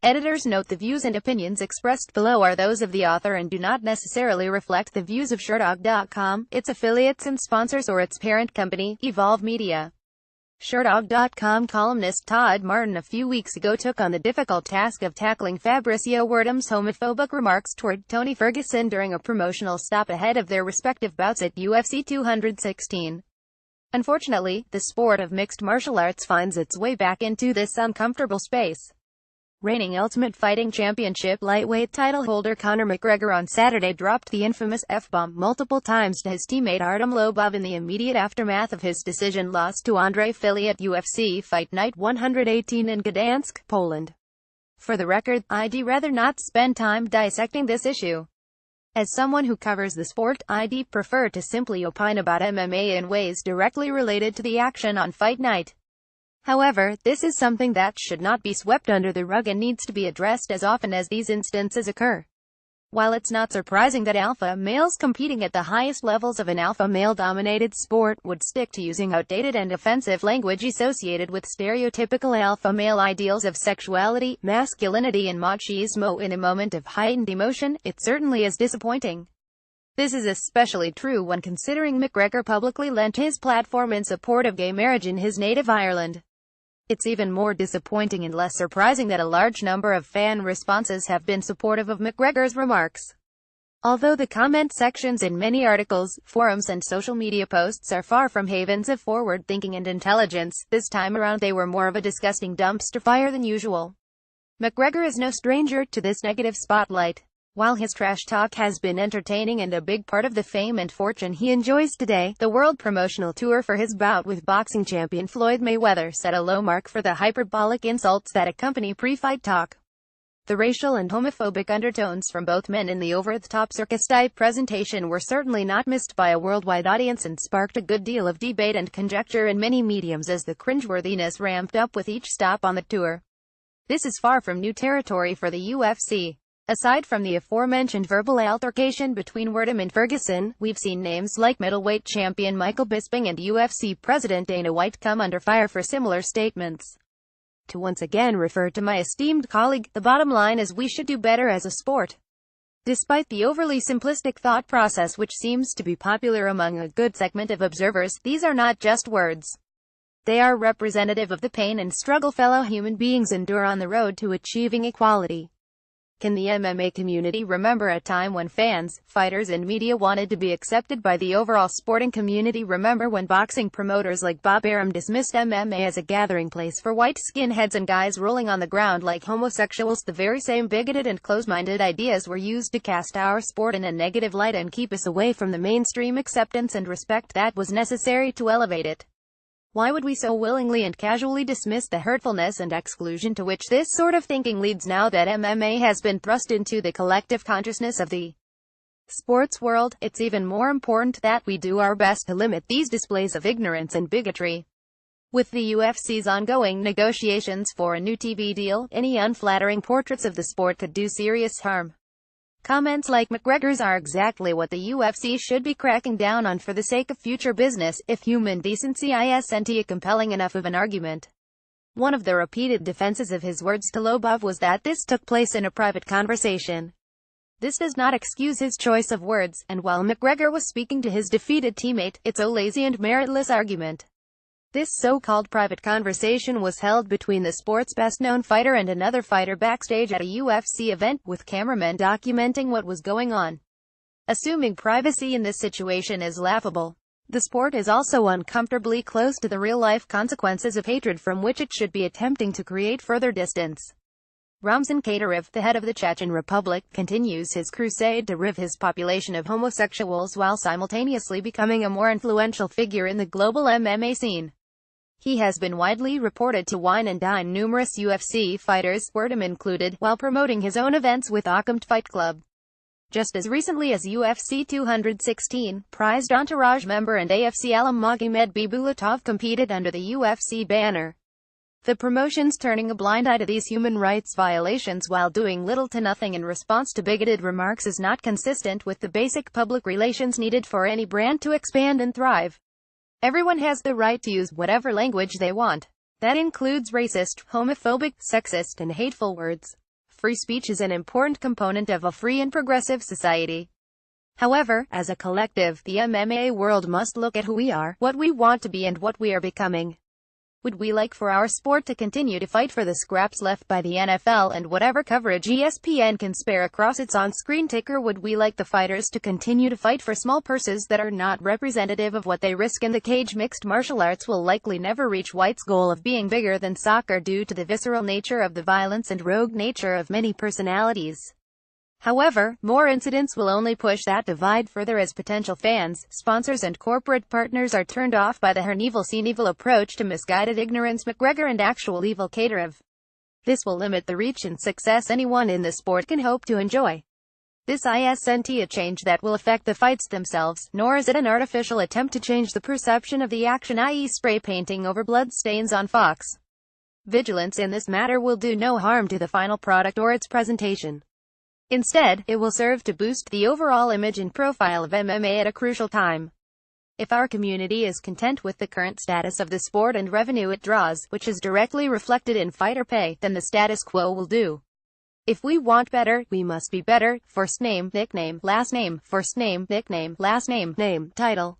Editors note the views and opinions expressed below are those of the author and do not necessarily reflect the views of Sherdog.com, its affiliates and sponsors or its parent company, Evolve Media. Sherdog.com columnist Todd Martin a few weeks ago took on the difficult task of tackling Fabrizio Werdum's homophobic remarks toward Tony Ferguson during a promotional stop ahead of their respective bouts at UFC 216. Unfortunately, the sport of mixed martial arts finds its way back into this uncomfortable space. Reigning Ultimate Fighting Championship lightweight title holder Conor McGregor on Saturday dropped the infamous F-bomb multiple times to his teammate Artem Lobov in the immediate aftermath of his decision loss to Andre Fili at UFC Fight Night 118 in Gdansk, Poland. For the record, I'd rather not spend time dissecting this issue. As someone who covers the sport, I'd prefer to simply opine about MMA in ways directly related to the action on Fight Night. However, this is something that should not be swept under the rug and needs to be addressed as often as these instances occur. While it's not surprising that alpha males competing at the highest levels of an alpha male-dominated sport would stick to using outdated and offensive language associated with stereotypical alpha male ideals of sexuality, masculinity and machismo in a moment of heightened emotion, it certainly is disappointing. This is especially true when considering McGregor publicly lent his platform in support of gay marriage in his native Ireland. It's even more disappointing and less surprising that a large number of fan responses have been supportive of McGregor's remarks. Although the comment sections in many articles, forums and social media posts are far from havens of forward thinking and intelligence, this time around they were more of a disgusting dumpster fire than usual. McGregor is no stranger to this negative spotlight. While his trash talk has been entertaining and a big part of the fame and fortune he enjoys today, the world promotional tour for his bout with boxing champion Floyd Mayweather set a low mark for the hyperbolic insults that accompany pre-fight talk. The racial and homophobic undertones from both men in the over-the-top circus-type presentation were certainly not missed by a worldwide audience and sparked a good deal of debate and conjecture in many mediums as the cringeworthiness ramped up with each stop on the tour. This is far from new territory for the UFC. Aside from the aforementioned verbal altercation between Werdum and Ferguson, we've seen names like middleweight champion Michael Bisping and UFC President Dana White come under fire for similar statements. To once again refer to my esteemed colleague, the bottom line is we should do better as a sport. Despite the overly simplistic thought process which seems to be popular among a good segment of observers, these are not just words. They are representative of the pain and struggle fellow human beings endure on the road to achieving equality. Can the MMA community remember a time when fans, fighters and media wanted to be accepted by the overall sporting community? Remember when boxing promoters like Bob Arum dismissed MMA as a gathering place for white skinheads and guys rolling on the ground like homosexuals? The very same bigoted and close-minded ideas were used to cast our sport in a negative light and keep us away from the mainstream acceptance and respect that was necessary to elevate it. Why would we so willingly and casually dismiss the hurtfulness and exclusion to which this sort of thinking leads now that MMA has been thrust into the collective consciousness of the sports world? It's even more important that we do our best to limit these displays of ignorance and bigotry. With the UFC's ongoing negotiations for a new TV deal, any unflattering portraits of the sport could do serious harm. Comments like McGregor's are exactly what the UFC should be cracking down on for the sake of future business, if human decency isn't a compelling enough of an argument. One of the repeated defenses of his words to Lobov was that this took place in a private conversation. This does not excuse his choice of words, and while McGregor was speaking to his defeated teammate, it's a lazy and meritless argument. This so-called private conversation was held between the sport's best-known fighter and another fighter backstage at a UFC event, with cameramen documenting what was going on. Assuming privacy in this situation is laughable. The sport is also uncomfortably close to the real-life consequences of hatred from which it should be attempting to create further distance. Ramzan Kadyrov, the head of the Chechen Republic, continues his crusade to rid his population of homosexuals while simultaneously becoming a more influential figure in the global MMA scene. He has been widely reported to wine and dine numerous UFC fighters, Werdum included, while promoting his own events with Akhmat Fight Club. Just as recently as UFC 216, prized Entourage member and AFC alum Magomed Bibulatov competed under the UFC banner. The promotion's turning a blind eye to these human rights violations while doing little to nothing in response to bigoted remarks is not consistent with the basic public relations needed for any brand to expand and thrive. Everyone has the right to use whatever language they want. That includes racist, homophobic, sexist and hateful words. Free speech is an important component of a free and progressive society. However, as a collective, the MMA world must look at who we are, what we want to be and what we are becoming. Would we like for our sport to continue to fight for the scraps left by the NFL and whatever coverage ESPN can spare across its on-screen ticker? Would we like the fighters to continue to fight for small purses that are not representative of what they risk in the cage? Mixed martial arts will likely never reach White's goal of being bigger than soccer due to the visceral nature of the violence and rogue nature of many personalities. However, more incidents will only push that divide further as potential fans, sponsors and corporate partners are turned off by the "hearn evil seen evil" approach to misguided ignorance. McGregor and actual evil cater. This will limit the reach and success anyone in the sport can hope to enjoy. This isn't a change that will affect the fights themselves, nor is it an artificial attempt to change the perception of the action, i.e. spray painting over blood stains on Fox. Vigilance in this matter will do no harm to the final product or its presentation. Instead, it will serve to boost the overall image and profile of MMA at a crucial time. If our community is content with the current status of the sport and revenue it draws, which is directly reflected in fighter pay, then the status quo will do. If we want better, we must be better. First name, nickname, last name, first name, nickname, last name, name, title.